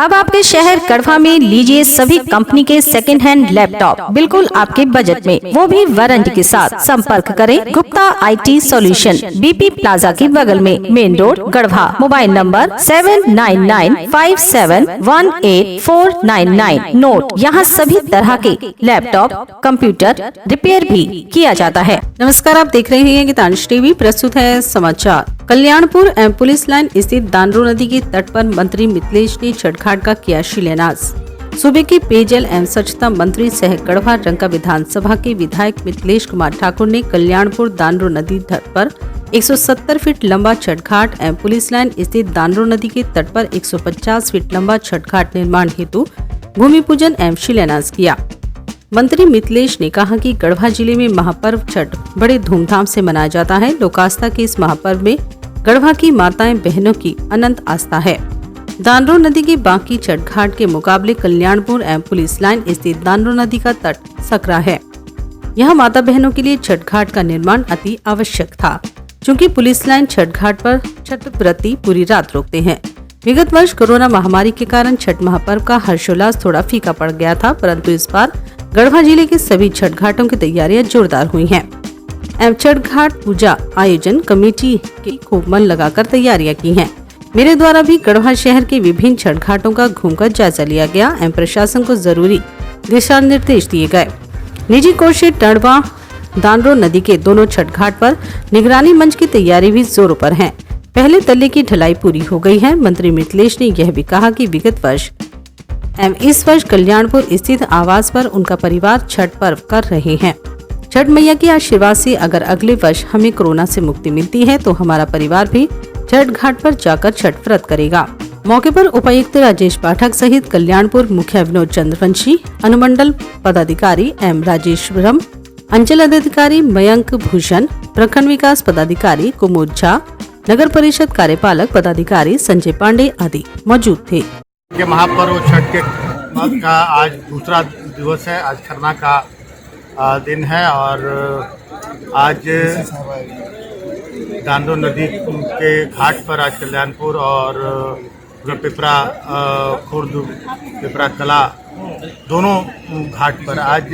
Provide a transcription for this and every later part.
अब आपके शहर गढ़वा में लीजिए सभी कंपनी के सेकंड हैंड लैपटॉप बिल्कुल आपके बजट में, वो भी वारंटी के साथ। संपर्क करें Gupta IT solution, BP plaza के बगल में, main road Garhwa. Mobile number 7995718499। Note, यहाँ सभी तरह के लैपटॉप, कंप्यूटर रिपेयर भी किया जाता है। नमस्कार, आप देख रहे हैं गीतांश टीवी। प्रस्तुत है समाचार। कल्याणपुर एवं पुलिस लाइन स्थित दानरो नदी के तट पर मंत्री मिथिलेश ने छठ घाट का किया शिलान्यास। सूबे के पेयजल एवं स्वच्छता मंत्री सह गढ़वा रंका विधानसभा के विधायक मिथिलेश कुमार ठाकुर ने कल्याणपुर दानरो नदी तट पर 170 फीट लंबा छठ घाट एवं पुलिस लाइन स्थित दानरो नदी के तट पर 150 फीट लंबा छठ घाट निर्माण हेतु भूमि पूजन एवं शिलान्यास किया। मंत्री मिथिलेश ने कहा कि गढ़वा जिले में महापर्व छठ बड़े धूमधाम से मनाया जाता है। लोक आस्था के इस महापर्व में गढ़वा की माताएं बहनों की अनंत आस्था है। दानरो नदी के बाकी छठ घाट के मुकाबले कल्याणपुर एवं पुलिस लाइन स्थित दानरो नदी का तट सकरा है। यह माता बहनों के लिए छठ घाट का निर्माण अति आवश्यक था, क्योंकि पुलिस लाइन छठ घाट पर छठ व्रती पूरी रात रोकते हैं। विगत वर्ष कोरोना महामारी के कारण छठ महापर्व का हर्षोल्लास थोड़ा फीका पड़ गया था, परंतु इस बार गढ़वा जिले के सभी छठ घाटों की तैयारियां जोरदार हुई हैं। एवं छठ घाट पूजा आयोजन कमेटी की खूब मन लगाकर तैयारियां की हैं। मेरे द्वारा भी गढ़वा शहर के विभिन्न छठ घाटों का घूमकर जायजा लिया गया एवं प्रशासन को जरूरी दिशा निर्देश दिए गए। निजी कोष से टंडवा दानरो नदी के दोनों छठ घाट पर निगरानी मंच की तैयारी भी जोरों पर है। पहले तल्ले की ढलाई पूरी हो गई है। मंत्री मिथिलेश ने यह भी कहा कि विगत वर्ष एवं इस वर्ष कल्याणपुर स्थित आवास पर उनका परिवार छठ पर्व कर रहे हैं। छठ मैया के आशीर्वाद से अगर अगले वर्ष हमें कोरोना से मुक्ति मिलती है तो हमारा परिवार भी छठ घाट पर जाकर छठ व्रत करेगा। मौके पर उपायुक्त राजेश पाठक सहित कल्याणपुर मुखिया विनोद चंद्रवंशी, अनुमंडल पदाधिकारी एम राजेश्वरम, अंचल अधिकारी मयंक भूषण, प्रखंड विकास पदाधिकारी कुमुद झा, नगर परिषद कार्यपालक पदाधिकारी संजय पांडे आदि मौजूद थे। महापर्व छठ के का आज दूसरा दिवस है। आज खरना का दिन है और आज दानरो नदी के घाट पर आज कल्याणपुर और पिपरा खुर्द, पिपरा कला दोनों घाट पर आज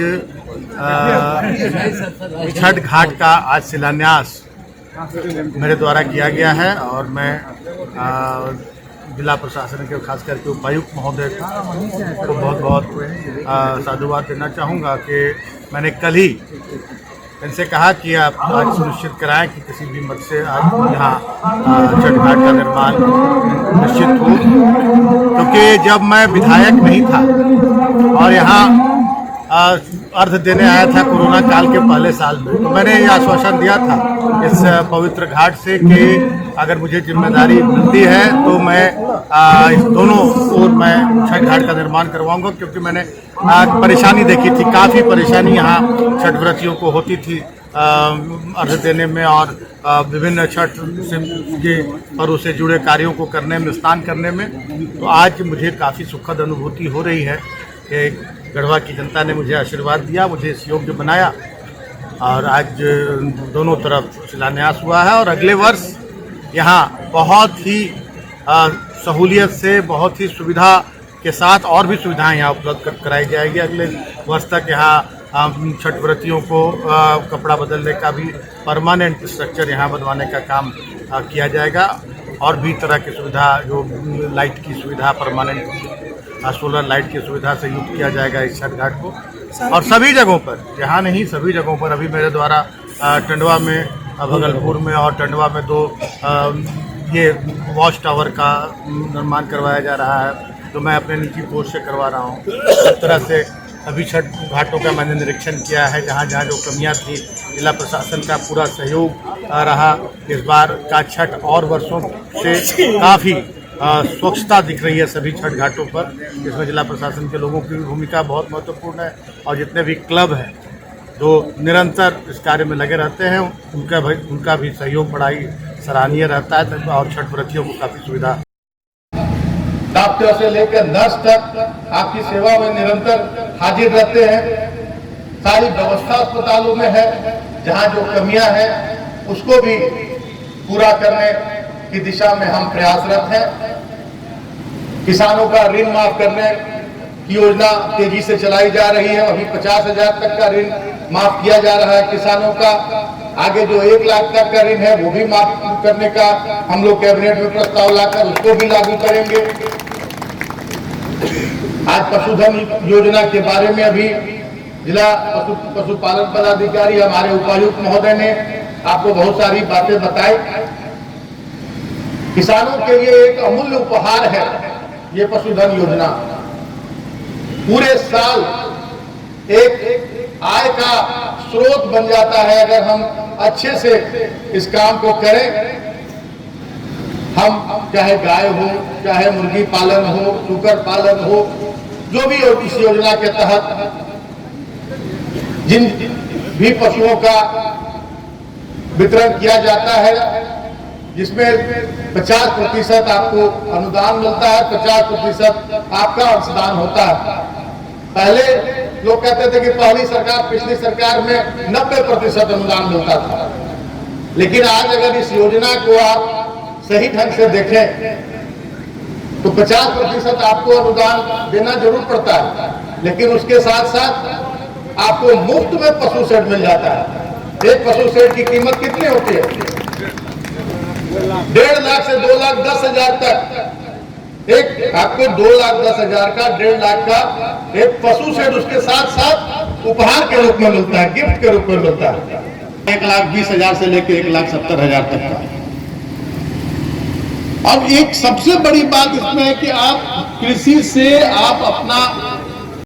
छठ घाट का आज शिलान्यास मेरे द्वारा किया गया है और मैं जिला प्रशासन के खास करके उपायुक्त महोदय को बहुत बहुत साधुवाद देना चाहूँगा कि मैंने कल ही इनसे कहा कि आप आज सुनिश्चित कराएं कि किसी भी मत से आज यहाँ छठ घाट का निर्माण निश्चित हो, क्योंकि जब मैं विधायक नहीं था और यहाँ अर्घ देने आया था कोरोना काल के पहले साल में, तो मैंने ये आश्वासन दिया था इस पवित्र घाट से कि अगर मुझे जिम्मेदारी मिलती है तो मैं इस दोनों ओर मैं छठ घाट का निर्माण करवाऊंगा, क्योंकि मैंने परेशानी देखी थी। काफ़ी परेशानी यहाँ छठ व्रतियों को होती थी अर्घ देने में और विभिन्न छठ के पर्व से जुड़े कार्यों को करने में, स्नान करने में। तो आज मुझे काफ़ी सुखद अनुभूति हो रही है कि गढ़वा की जनता ने मुझे आशीर्वाद दिया, मुझे इस योग्य बनाया और आज दोनों तरफ शिलान्यास हुआ है। और अगले वर्ष यहाँ बहुत ही सहूलियत से, बहुत ही सुविधा के साथ और भी सुविधाएं यहाँ उपलब्ध कराई जाएगी। अगले वर्ष तक यहाँ छठ व्रतियों को कपड़ा बदलने का भी परमानेंट स्ट्रक्चर यहाँ बनवाने का काम किया जाएगा और भी तरह की सुविधा, जो लाइट की सुविधा, परमानेंट सोलर लाइट की सुविधा से युक्त किया जाएगा इस छठ घाट को। और सभी जगहों पर, यहाँ नहीं सभी जगहों पर अभी मेरे द्वारा टंडवा में, भगलपुर में और टंडवा में 2 ये वॉच टावर का निर्माण करवाया जा रहा है, तो मैं अपने निजी कोष से करवा रहा हूँ। इस तरह से सभी छठ घाटों का मैंने निरीक्षण किया है। जहाँ जहाँ जो कमियाँ थी, जिला प्रशासन का पूरा सहयोग रहा। इस बार का छठ और वर्षों से काफ़ी स्वच्छता दिख रही है सभी छठ घाटों पर। इसमें जिला प्रशासन के लोगों की भूमिका बहुत महत्वपूर्ण है और जितने भी क्लब हैं जो निरंतर इस कार्य में लगे रहते हैं, उनका भी सहयोग बड़ा ही सराहनीय रहता है और छठ व्रतियों को काफ़ी सुविधा। डॉक्टर से लेकर नर्स तक आपकी सेवा में निरंतर हाजिर रहते हैं। सारी व्यवस्था अस्पतालों में है, जहां जो कमियां हैं उसको भी पूरा करने की दिशा में हम प्रयासरत हैं। किसानों का ऋण माफ करने की योजना तेजी से चलाई जा रही है। अभी 50,000 तक का ऋण माफ किया जा रहा है किसानों का। आगे जो 1 लाख तक का ऋण है वो भी माफ करने का हम लोग कैबिनेट में प्रस्ताव लाकर उसको भी लागू करेंगे। आज पशुधन योजना के बारे में अभी जिला पशुपालन पदाधिकारी हमारे उपायुक्त महोदय ने आपको बहुत सारी बातें बताई। किसानों के लिए एक अमूल्य उपहार है ये पशुधन योजना। पूरे साल एक आय का स्रोत बन जाता है अगर हम अच्छे से इस काम को करें। हम चाहे गाय हो, चाहे मुर्गी पालन हो, सुकर पालन हो, जो भी हो, इस योजना के तहत जिन भी पशुओं का वितरण किया जाता है जिसमें 50% आपको अनुदान मिलता है, 50% आपका अंशदान होता है। पहले लोग कहते थे कि पहली सरकार, पिछली सरकार में 90% अनुदान मिलता था, लेकिन आज अगर इस योजना को आप सही ढंग से देखें तो 50% आपको अनुदान देना जरूर पड़ता है, लेकिन उसके साथ साथ आपको मुफ्त में पशु शेड मिल जाता है। एक पशु शेड की कीमत कितनी होती है? 1.5 लाख से 2,10,000 तक। एक आपको 2,10,000 का, 1.5 लाख का एक पशु शेड उसके साथ साथ उपहार के रूप में मिलता है, गिफ्ट के रूप में मिलता है। 1,20,000 से लेकर 1,70,000 तक का। अब एक सबसे बड़ी बात इसमें है कि आप कृषि से आप अपना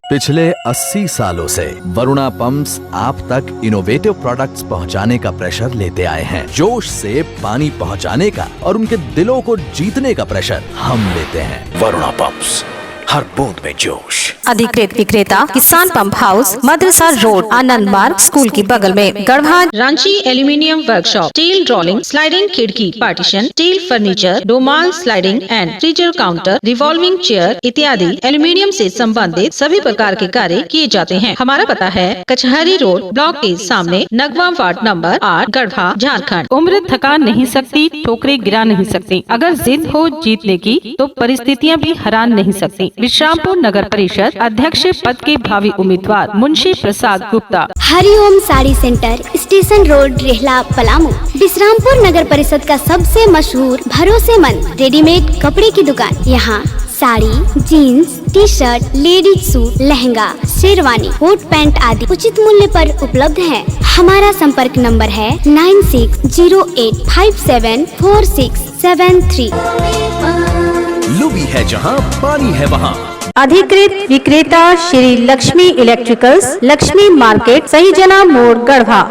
पिछले 80 सालों से वरुणा पंप्स आप तक इनोवेटिव प्रोडक्ट्स पहुंचाने का प्रेशर लेते आए हैं। जोश से पानी पहुंचाने का और उनके दिलों को जीतने का प्रेशर हम लेते हैं। वरुणा पंप्स, हर बूंद में जोश। अधिकृत विक्रेता किसान पंप हाउस, मदरसा रोड, आनंद मार्ग स्कूल के बगल में, Garhwa. Ranchi aluminium workshop, steel rolling, sliding खिड़की, पार्टीशन, स्टील फर्नीचर, डोमाल sliding and freezer counter, revolving chair इत्यादि एल्यूमिनियम से संबंधित सभी प्रकार के कार्य किए जाते हैं। हमारा पता है कचहरी रोड, ब्लॉक के सामने, नगवा वार्ड नंबर 8, गढ़वा, झारखंड। उम्र थका नहीं सकती, ठोकरे गिरा नहीं सकती। अगर जिद हो जीतने की तो परिस्थितियां भी हरा नहीं सकती। विश्रामपुर नगर परिषद अध्यक्ष पद के भावी उम्मीदवार Munshi Prasad Gupta. Hariom sari centre, station road, Rehla, Palamu. Vishrampur नगर परिषद का सबसे मशहूर भरोसेमंद रेडीमेड कपड़े की दुकान। यहाँ sari, jeans, T shirt, ladies suit, lehenga, sherwani, coat pant आदि उचित मूल्य पर उपलब्ध है। हमारा संपर्क नंबर है 9608574673। लुबी है जहां, पानी है वहां। अधिकृत विक्रेता श्री लक्ष्मी इलेक्ट्रिकल्स, लक्ष्मी मार्केट, सही जना मोड़, गढ़वा।